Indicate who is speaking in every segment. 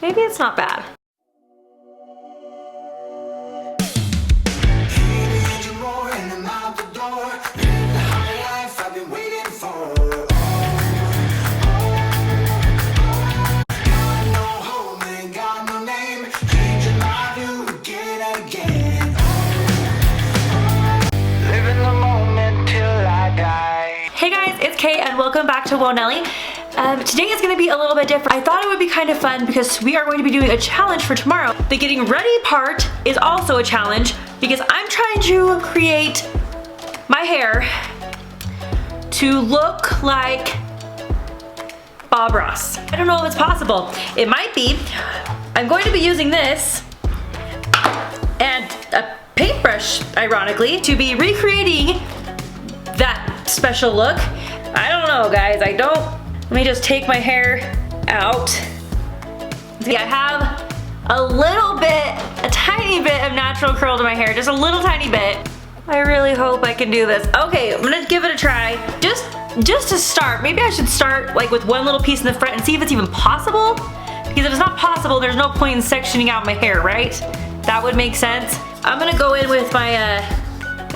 Speaker 1: maybe it's not bad. Hey guys, it's Kate and welcome back to Woah Nelly. Today is going to be a little bit different. I thought it would be kind of fun because we are going to be doing a challenge for tomorrow. The getting ready part is also a challenge because I'm trying to create my hair to look like Bob Ross. I don't know if it's possible. It might be. I'm going to be using this and a paintbrush, ironically, to be recreating that special look. I don't know, guys. Let me just take my hair out. See, I have a tiny bit of natural curl to my hair, just a little tiny bit. I really hope I can do this. Okay, I'm gonna give it a try. Just to start, maybe I should start like with one little piece in the front and see if it's even possible. Because if it's not possible, there's no point in sectioning out my hair, right? That would make sense. I'm gonna go in with my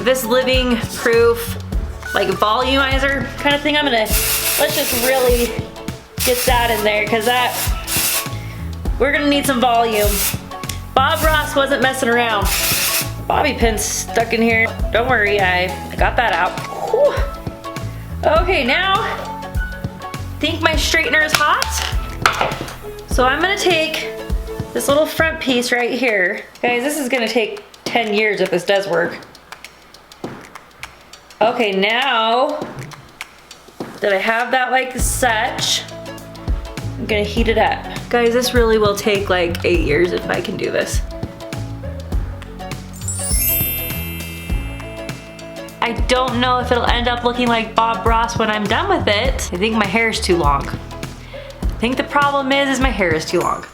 Speaker 1: this living proof like volumizer kind of thing. Let's just really get that in there because we're gonna need some volume. Bob Ross wasn't messing around. Bobby pin's stuck in here. Don't worry, I got that out. Whew. Okay, now I think my straightener is hot. So I'm gonna take this little front piece right here. Guys, this is gonna take 10 years if this does work. Okay, now that I have that like such, I'm gonna heat it up. Guys, this really will take like 8 years if I can do this. I don't know if it'll end up looking like Bob Ross when I'm done with it. I think my hair is too long. I think the problem is my hair is too long.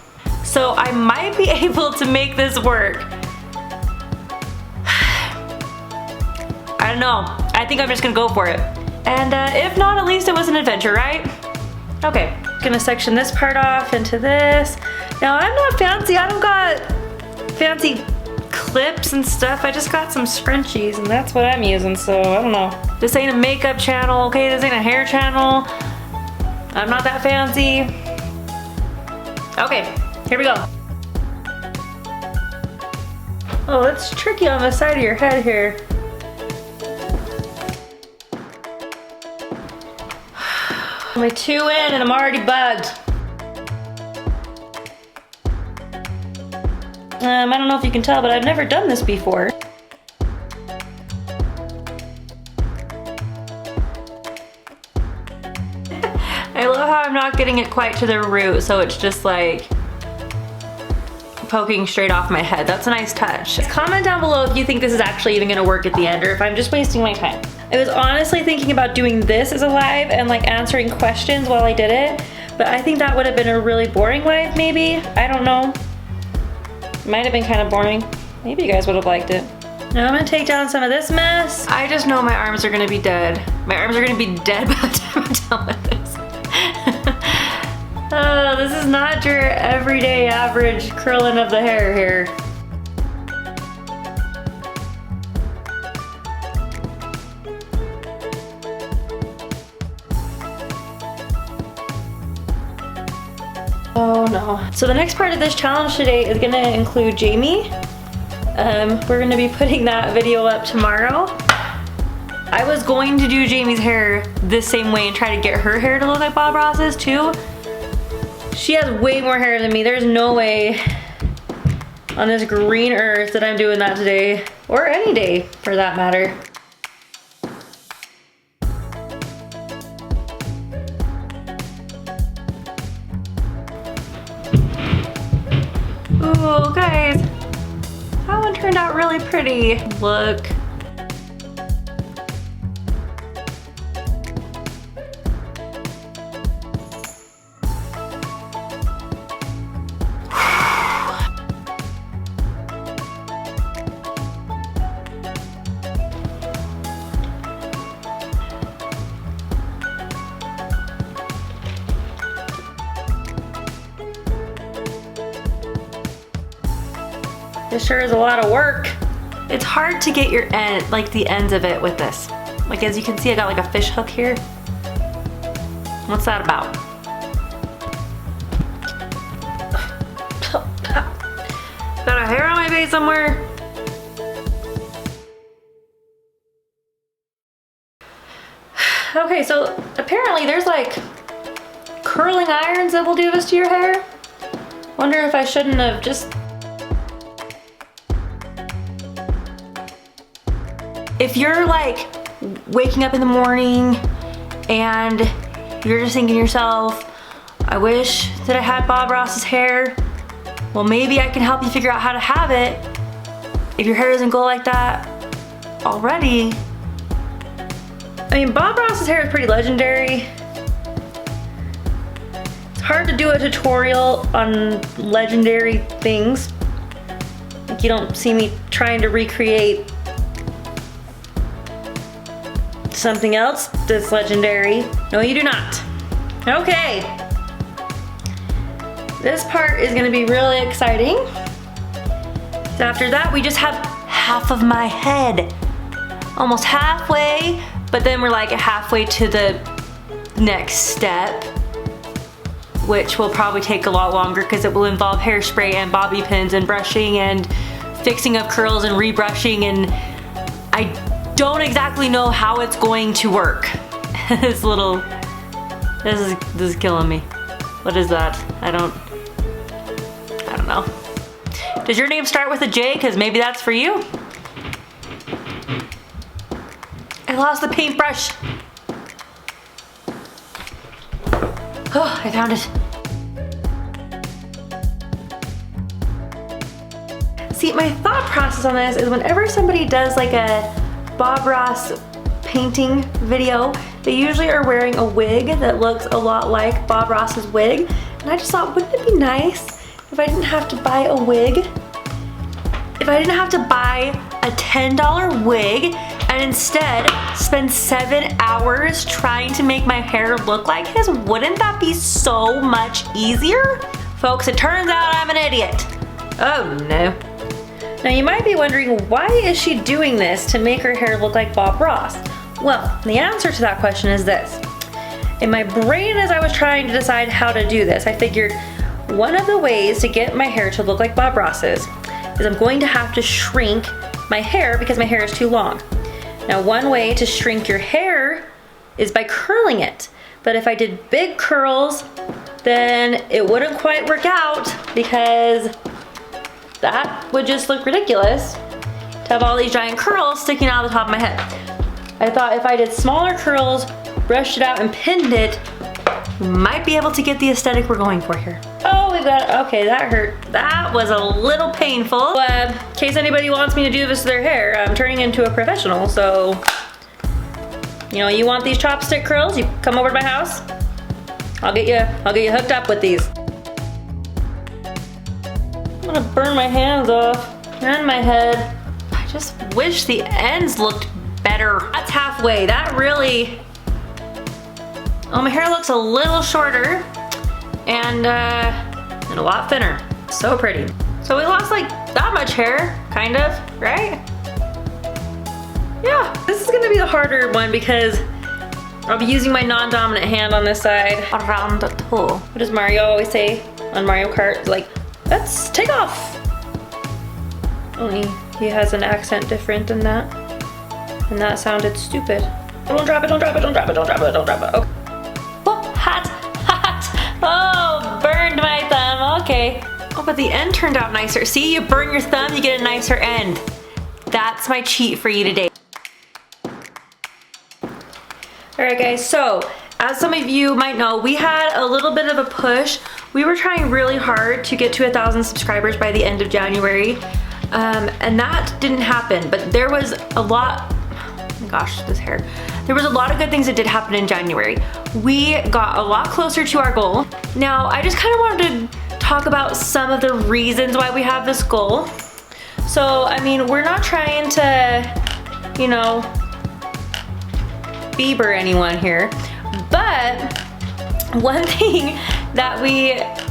Speaker 1: So I might be able to make this work. I don't know. I think I'm just gonna go for it. And if not, at least it was an adventure, right? Okay, gonna section this part off into this. Now I'm not fancy. I don't got fancy clips and stuff. I just got some scrunchies and that's what I'm using, so I don't know. This ain't a makeup channel, okay? This ain't a hair channel. I'm not that fancy. Okay, here we go. Oh, that's tricky on the side of your head here. My 2 in and I'm already bugged. I don't know if you can tell, but I've never done this before. I love how I'm not getting it quite to the root, so it's just like poking straight off my head. That's a nice touch. Comment down below if you think this is actually even gonna work at the end or if I'm just wasting my time. I was honestly thinking about doing this as a live and like answering questions while I did it, but I think that would have been a really boring live maybe. I don't know. Might have been kind of boring. Maybe you guys would have liked it. Now I'm gonna take down some of this mess. I just know my arms are gonna be dead. My arms are gonna be dead by the time I'm done with this. Oh, this is not your everyday average curling of the hair here. Oh no. So the next part of this challenge today is gonna include Jamie. We're gonna be putting that video up tomorrow. I was going to do Jamie's hair this same way and try to get her hair to look like Bob Ross's too. She has way more hair than me. There's no way on this green earth that I'm doing that today, or any day for that matter. Ooh, guys, that one turned out really pretty. Look. This sure is a lot of work. It's hard to get your end, like the ends of it with this. Like as you can see, I got like a fish hook here. What's that about? Got a hair on my face somewhere. Okay, so apparently there's like curling irons that will do this to your hair. Wonder if I shouldn't have just... If you're like waking up in the morning and you're just thinking to yourself, I wish that I had Bob Ross's hair, well maybe I can help you figure out how to have it. If your hair doesn't go like that already. I mean, Bob Ross's hair is pretty legendary. It's hard to do a tutorial on legendary things. Like you don't see me trying to recreate something else that's legendary. No, you do not. Okay. This part is gonna be really exciting. So after that, we just have half of my head. Almost halfway, but then we're like halfway to the next step, which will probably take a lot longer because it will involve hairspray and bobby pins and brushing and fixing up curls and rebrushing, and I don't exactly know how it's going to work. This is killing me. What is that? I don't know. Does your name start with a J? Because maybe that's for you. I lost the paintbrush. Oh, I found it. See, my thought process on this is whenever somebody does like a Bob Ross painting video, they usually are wearing a wig that looks a lot like Bob Ross's wig. And I just thought, wouldn't it be nice if I didn't have to buy a wig? If I didn't have to buy a $10 wig and instead spend 7 hours trying to make my hair look like his, wouldn't that be so much easier? Folks, it turns out I'm an idiot. Oh no. Now you might be wondering, why is she doing this to make her hair look like Bob Ross? Well, the answer to that question is this. In my brain, as I was trying to decide how to do this, I figured one of the ways to get my hair to look like Bob Ross's is I'm going to have to shrink my hair because my hair is too long. Now, one way to shrink your hair is by curling it. But if I did big curls, then it wouldn't quite work out because that would just look ridiculous to have all these giant curls sticking out of the top of my head. I thought if I did smaller curls, brushed it out and pinned it, we might be able to get the aesthetic we're going for here. Oh, we got, okay, that hurt. That was a little painful. In case anybody wants me to do this to their hair, I'm turning into a professional, so, you know, you want these chopstick curls, you come over to my house, I'll get you hooked up with these. I'm gonna burn my hands off and my head. I just wish the ends looked better. That's halfway. That really, oh, my hair looks a little shorter and a lot thinner. So pretty. So we lost like that much hair, kind of, right? Yeah, this is gonna be the harder one because I'll be using my non-dominant hand on this side. Around the toe. What does Mario always say on Mario Kart? Like, let's take off. Only he has an accent different than that. And that sounded stupid. Don't drop it, don't drop it, don't drop it, don't drop it, don't drop it. Okay. Oh, hot, hot. Oh, burned my thumb, okay. Oh, but the end turned out nicer. See, you burn your thumb, you get a nicer end. That's my cheat for you today. Alright guys, so as some of you might know, we had a little bit of a push. We were trying really hard to get to 1,000 subscribers by the end of January. And that didn't happen, but there was a lot, oh my gosh, this hair. There was a lot of good things that did happen in January. We got a lot closer to our goal. Now, I just kind of wanted to talk about some of the reasons why we have this goal. So, I mean, we're not trying to, you know, Bieber anyone here, but one thing that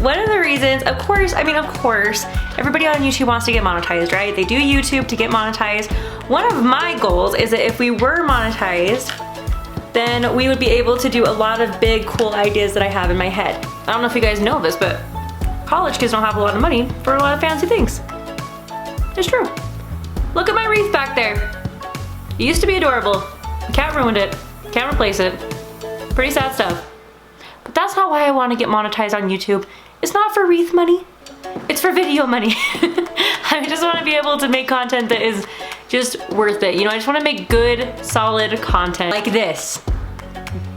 Speaker 1: one of the reasons, of course, everybody on YouTube wants to get monetized, right? They do YouTube to get monetized. One of my goals is that if we were monetized, then we would be able to do a lot of big, cool ideas that I have in my head. I don't know if you guys know this, but college kids don't have a lot of money for a lot of fancy things. It's true. Look at my wreath back there. It used to be adorable. The cat ruined it. Can't replace it. Pretty sad stuff. But that's not why I want to get monetized on YouTube. It's not for wreath money. It's for video money. I just want to be able to make content that is just worth it. You know, I just want to make good, solid content like this.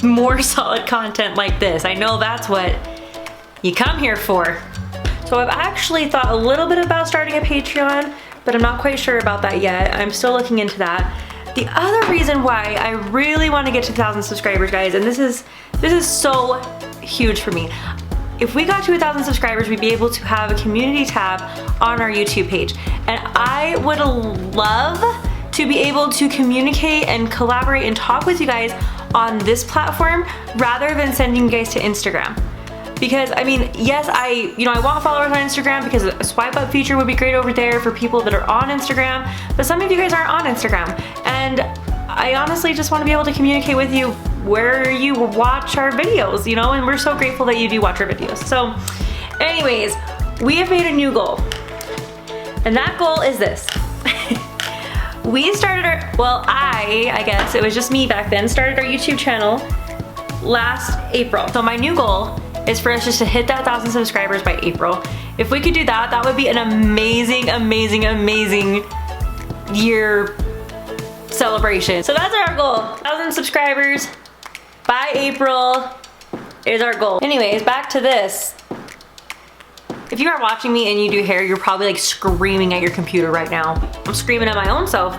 Speaker 1: More solid content like this. I know that's what you come here for. So I've actually thought a little bit about starting a Patreon, but I'm not quite sure about that yet. I'm still looking into that. The other reason why I really want to get to 1,000 subscribers, guys, and this is so huge for me. If we got to 1,000 subscribers, we'd be able to have a community tab on our YouTube page. And I would love to be able to communicate and collaborate and talk with you guys on this platform rather than sending you guys to Instagram. Because I mean, yes, I want followers on Instagram because a swipe up feature would be great over there for people that are on Instagram, but some of you guys aren't on Instagram. And I honestly just want to be able to communicate with you where you watch our videos, you know, and we're so grateful that you do watch our videos. So anyways, we have made a new goal. And that goal is this. We started I guess it was just me back then, started our YouTube channel last April. So my new goal is for us just to hit that 1,000 subscribers by April. If we could do that, that would be an amazing, amazing, amazing year celebration. So that's our goal. 1,000 subscribers by April is our goal. Anyways, back to this. If you are watching me and you do hair, you're probably like screaming at your computer right now. I'm screaming at my own self.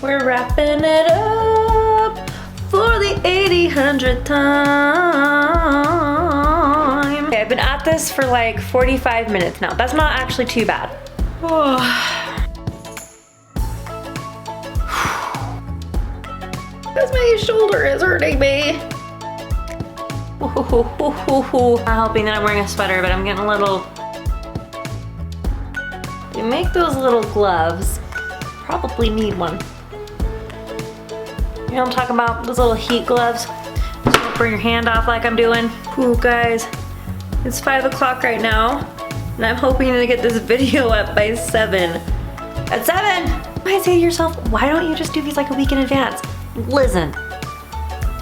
Speaker 1: We're wrapping it up for the 800th time. Okay, I've been at this for like 45 minutes now. That's not actually too bad. Because my shoulder is hurting me. I'm hoping that I'm wearing a sweater, but I'm getting a little... You make those little gloves. Probably need one. You know what I'm talking about? Those little heat gloves. Just don't burn your hand off like I'm doing. Ooh, guys. It's 5 o'clock right now, and I'm hoping to get this video up by 7. At 7! You might say to yourself, why don't you just do these like a week in advance? Listen.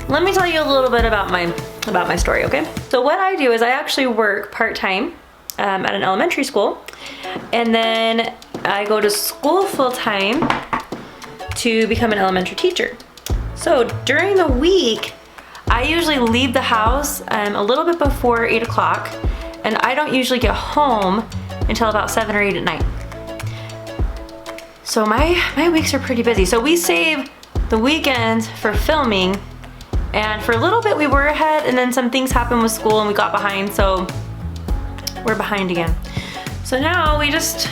Speaker 1: Let me tell you a little bit about my story, okay? So what I do is I actually work part-time at an elementary school, and then I go to school full-time to become an elementary teacher. So during the week, I usually leave the house a little bit before 8 o'clock, and I don't usually get home until about 7 or 8 at night. So my weeks are pretty busy. So we save the weekends for filming, and for a little bit we were ahead, and then some things happened with school and we got behind, so we're behind again. So now we just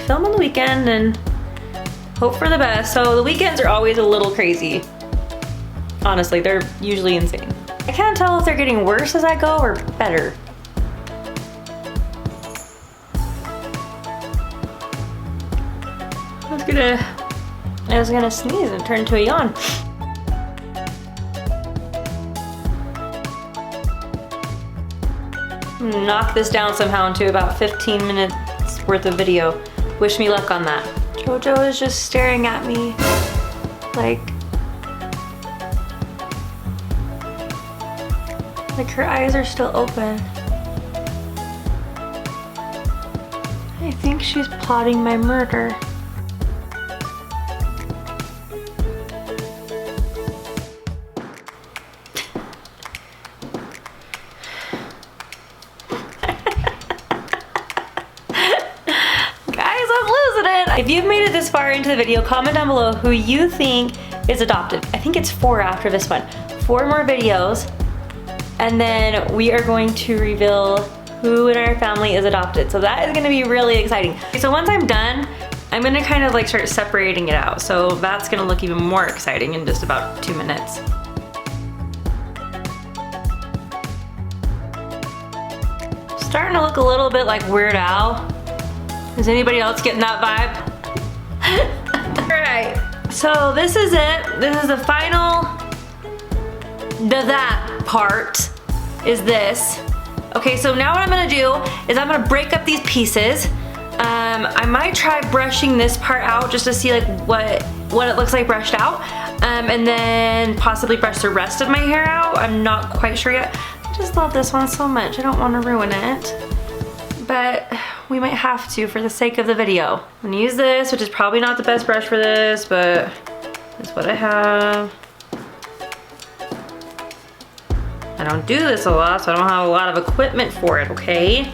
Speaker 1: film on the weekend and hope for the best. So the weekends are always a little crazy. Honestly, they're usually insane. I can't tell if they're getting worse as I go or better. I was gonna sneeze and turn into a yawn. Knock this down somehow into about 15 minutes worth of video. Wish me luck on that. Jojo is just staring at me like her eyes are still open. I think she's plotting my murder. If you've made it this far into the video, comment down below who you think is adopted. I think it's 4 after this one. 4 more videos, and then we are going to reveal who in our family is adopted. So that is gonna be really exciting. So once I'm done, I'm gonna kind of like start separating it out. So that's gonna look even more exciting in just about 2 minutes. starting to look a little bit like Weird Al. Is anybody else getting that vibe? Alright, so this is it. This is the final, that part is this. Okay, so now what I'm gonna do is I'm gonna break up these pieces. I might try brushing this part out just to see like what it looks like brushed out. And then possibly brush the rest of my hair out. I'm not quite sure yet. I just love this one so much. I don't want to ruin it. But we might have to for the sake of the video. I'm gonna use this, which is probably not the best brush for this, but that's what I have. I don't do this a lot, so I don't have a lot of equipment for it, okay?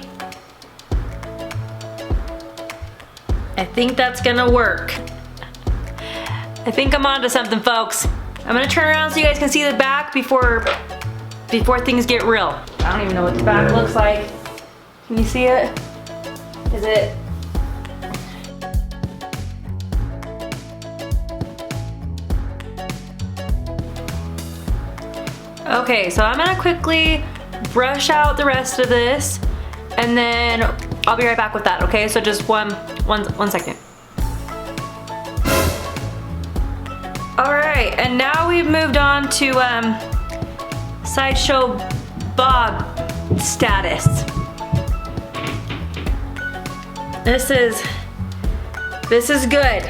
Speaker 1: I think that's gonna work. I think I'm onto something, folks. I'm gonna turn around so you guys can see the back before things get real. I don't even know what the back looks like. Can you see it? Is it? Okay, so I'm gonna quickly brush out the rest of this and then I'll be right back with that, okay? So just one second. All right, and now we've moved on to Sideshow Bob status. This is good.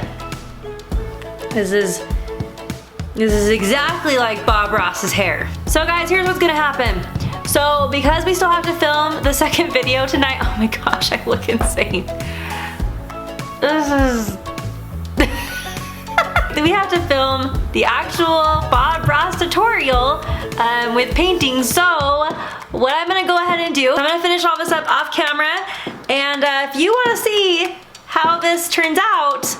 Speaker 1: This is exactly like Bob Ross's hair. So guys, here's what's gonna happen. So because we still have to film the second video tonight, oh my gosh, I look insane. We have to film the actual Bob Ross tutorial with painting. So what I'm gonna go ahead and do, I'm gonna finish all this up off camera. And if you wanna see how this turns out,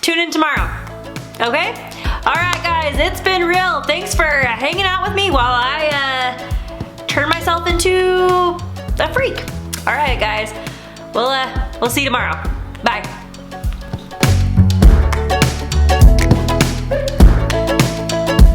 Speaker 1: tune in tomorrow, okay? All right guys, it's been real. Thanks for hanging out with me while I turn myself into a freak. All right guys, we'll see you tomorrow. Bye.